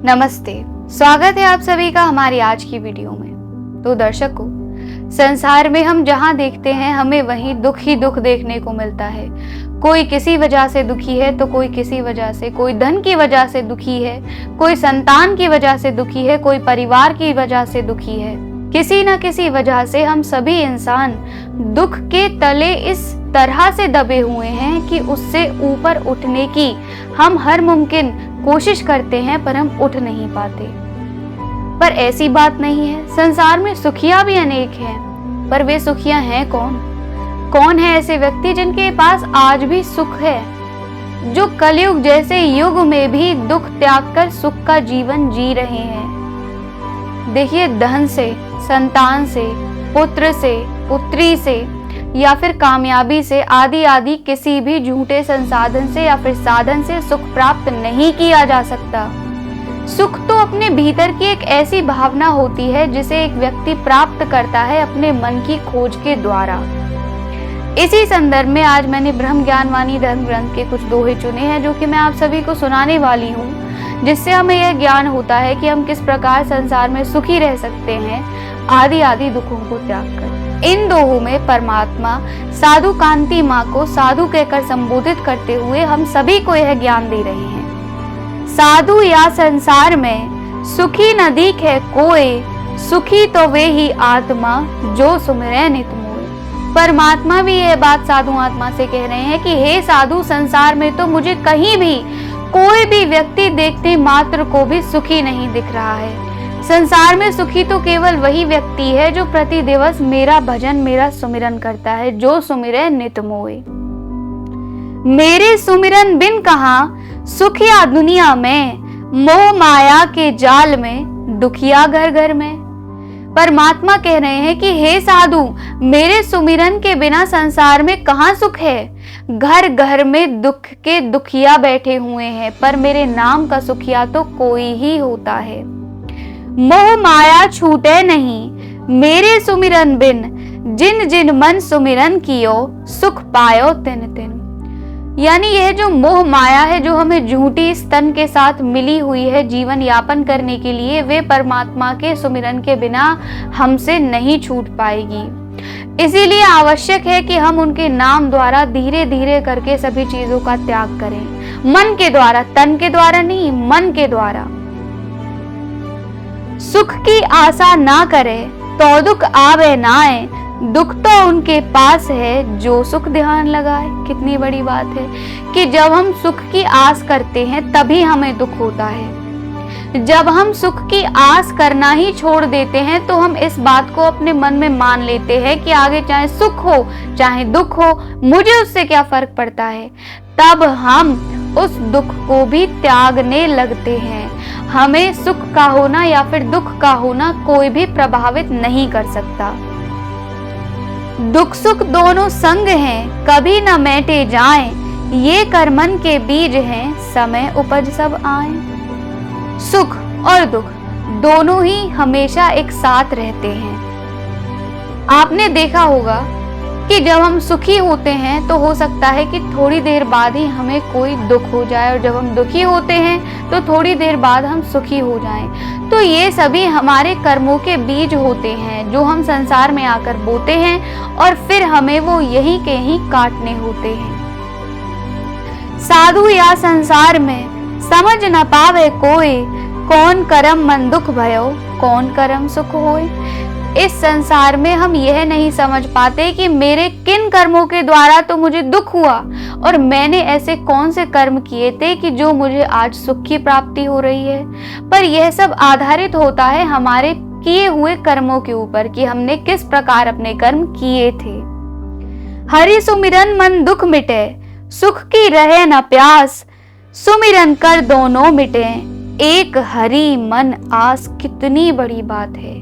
नमस्ते, स्वागत है आप सभी का हमारी आज की वीडियो में। तो दर्शकों, संसार में हम जहां देखते हैं हमें वहीं दुख ही दुख देखने को मिलता है। कोई किसी वजह से दुखी है तो कोई किसी वजह से, कोई धन की वजह से दुखी है, कोई संतान की वजह से दुखी है, कोई परिवार की वजह से दुखी है। किसी न किसी वजह से हम सभी इंसान दुख के तले इस तरह से दबे हुए हैं कि उससे ऊपर उठने की हम हर मुमकिन कोशिश करते हैं, पर हम उठ नहीं पाते। पर ऐसी बात नहीं है, संसार में सुखिया भी अनेक हैं, पर वे सुखिया हैं कौन? कौन है ऐसे व्यक्ति जिनके पास आज भी सुख है, जो कलयुग जैसे युग में भी दुख त्याग कर सुख का जीवन जी रहे हैं। देखिए, धन से, संतान से, पुत्र से, पुत्री से या फिर कामयाबी से आदि आदि किसी भी झूठे संसाधन से या फिर साधन से सुख प्राप्त नहीं किया जा सकता। सुख तो अपने भीतर की एक ऐसी भावना होती है जिसे एक व्यक्ति प्राप्त करता है अपने मन की खोज के द्वारा। इसी संदर्भ में आज मैंने ब्रह्म ज्ञानवाणी धर्म ग्रंथ के कुछ दोहे चुने हैं, जो कि मैं आप सभी को सुनाने वाली हूँ, जिससे हमें यह ज्ञान होता है कि हम किस प्रकार संसार में सुखी रह सकते हैं आदि आदि दुखों को त्याग कर। इन दोहों में परमात्मा साधु कांति माँ को साधु कहकर संबोधित करते हुए हम सभी को यह ज्ञान दे रहे हैं। साधु या संसार में सुखी न दिखे कोई, सुखी तो वे ही आत्मा जो सुमिरै नित मोय। परमात्मा भी यह बात साधु आत्मा से कह रहे हैं कि हे साधु, संसार में तो मुझे कहीं भी कोई भी व्यक्ति देखते मात्र को भी सुखी नहीं दिख रहा है। संसार में सुखी तो केवल वही व्यक्ति है जो प्रति दिवस मेरा भजन, मेरा सुमिरन करता है, जो सुमिरै नित मोय। मेरे सुमिरन बिन कहाँ सुखिया दुनिया में, मोह माया के जाल में दुखिया घर घर में। परमात्मा कह रहे हैं कि हे साधु, मेरे सुमिरन के बिना संसार में कहाँ सुख है। घर घर में दुख के दुखिया बैठे हुए हैं, पर मेरे नाम का सुखिया तो कोई ही होता है। मोह माया छूटे नहीं मेरे सुमिरन बिन, जिन जिन मन सुमिरन कियो सुख पायो तिन तिन। यानी यह जो मोह माया है, जो हमें झूठी स्तन के साथ मिली हुई है जीवन यापन करने के लिए, वे परमात्मा के सुमिरन के बिना हमसे नहीं छूट पाएगी। इसीलिए आवश्यक है कि हम उनके नाम द्वारा धीरे धीरे करके सभी चीजों का त्याग करें, मन के द्वारा, तन के द्वारा नहीं, मन के द्वारा। सुख की आशा ना करे तो दुख आवे नाए, दुख तो उनके पास है जो सुख ध्यान लगाए। कितनी बड़ी बात है कि जब हम सुख की आस करते हैं तभी हमें दुख होता है। जब हम सुख की आस करना ही छोड़ देते हैं तो हम इस बात को अपने मन में मान लेते हैं कि आगे चाहे सुख हो चाहे दुख हो, मुझे उससे क्या फर्क पड़ता है। तब हम उस दुख को भी त्यागने लगते हैं। हमें सुख का होना या फिर दुख का होना कोई भी प्रभावित नहीं कर सकता। दुख सुख दोनों संग हैं, कभी न मेटे जाएं, ये कर्मन के बीज हैं, समय उपज सब आए। सुख और दुख दोनों ही हमेशा एक साथ रहते हैं। आपने देखा होगा कि जब हम सुखी होते हैं तो हो सकता है कि थोड़ी देर बाद ही हमें कोई दुख हो जाए, और जब हम दुखी होते हैं तो थोड़ी देर बाद हम सुखी हो जाएं। तो ये सभी हमारे कर्मों के बीज होते हैं जो हम संसार में आकर बोते हैं और फिर हमें वो यहीं के यहीं काटने होते हैं। साधु या संसार में समझ न पावे कोई, कौन करम मन दुख भयो, कौन करम सुख होए। इस संसार में हम यह नहीं समझ पाते कि मेरे किन कर्मों के द्वारा तो मुझे दुख हुआ और मैंने ऐसे कौन से कर्म किए थे कि जो मुझे आज सुख की प्राप्ति हो रही है। पर यह सब आधारित होता है हमारे किए हुए कर्मों के ऊपर कि हमने किस प्रकार अपने कर्म किए थे। हरि सुमिरन मन दुख मिटे, सुख की रहे न प्यास, सुमिरन कर दोनों मिटे, एक हरि मन आस। कितनी बड़ी बात है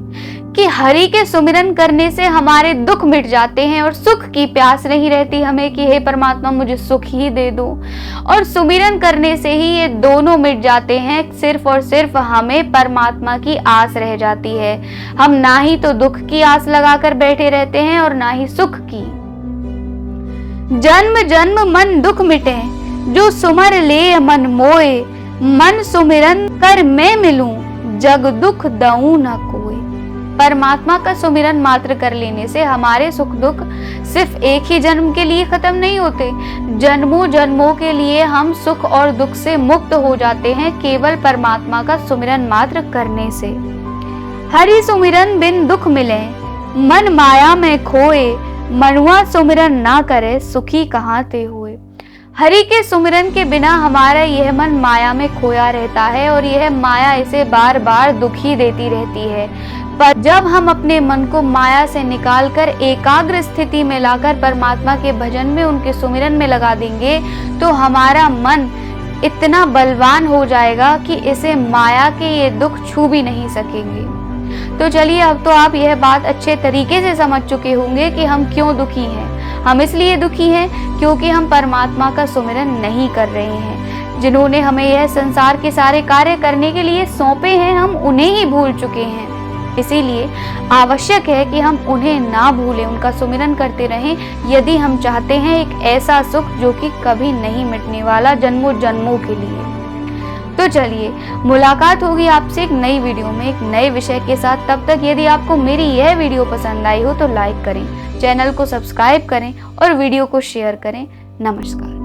कि हरि के सुमिरन करने से हमारे दुख मिट जाते हैं और सुख की प्यास नहीं रहती हमें कि हे परमात्मा मुझे सुख ही दे दो। और सुमिरन करने से ही ये दोनों मिट जाते हैं, सिर्फ और सिर्फ हमें परमात्मा की आस रह जाती है। हम ना ही तो दुख की आस लगाकर बैठे रहते हैं और ना ही सुख की। जन्म जन्म मन दुख मिटे, जो सुमर ले मन मोए, मन सुमिरन कर मैं मिलूं, जग दुख दऊं न कोई। परमात्मा का सुमिरन मात्र कर लेने से हमारे सुख दुख सिर्फ एक ही जन्म के लिए खत्म नहीं होते, जन्मों जन्मों के लिए हम सुख और दुख से मुक्त हो जाते हैं केवल परमात्मा का सुमिरन मात्र करने से। हरि सुमिरन बिन दुख मिले, मन माया में खोए, मनुआ सुमिरन ना करे, सुखी कहाँ ते हुए। हरि के सुमिरन के बिना हमारा यह मन माया में खोया रहता है और यह माया इसे बार बार दुखी देती रहती है। पर जब हम अपने मन को माया से निकालकर एकाग्र स्थिति में लाकर परमात्मा के भजन में, उनके सुमिरन में लगा देंगे तो हमारा मन इतना बलवान हो जाएगा कि इसे माया के ये दुख छू भी नहीं सकेंगे। तो चलिए, अब तो आप यह बात अच्छे तरीके से समझ चुके होंगे कि हम क्यों दुखी हैं। हम इसलिए दुखी हैं क्योंकि हम परमात्मा का सुमिरन नहीं कर रहे हैं। जिन्होंने हमें यह संसार के सारे कार्य करने के लिए सौंपे हैं, हम उन्हें ही भूल चुके हैं। इसीलिए आवश्यक है कि हम उन्हें ना भूलें, उनका सुमिरन करते रहें, यदि हम चाहते हैं एक ऐसा सुख जो कि कभी नहीं मिटने वाला जन्मों जन्मों के लिए। तो चलिए, मुलाकात होगी आपसे एक नई वीडियो में एक नए विषय के साथ। तब तक यदि आपको मेरी यह वीडियो पसंद आई हो तो लाइक करें, चैनल को सब्सक्राइब करें और वीडियो को शेयर करें। नमस्कार।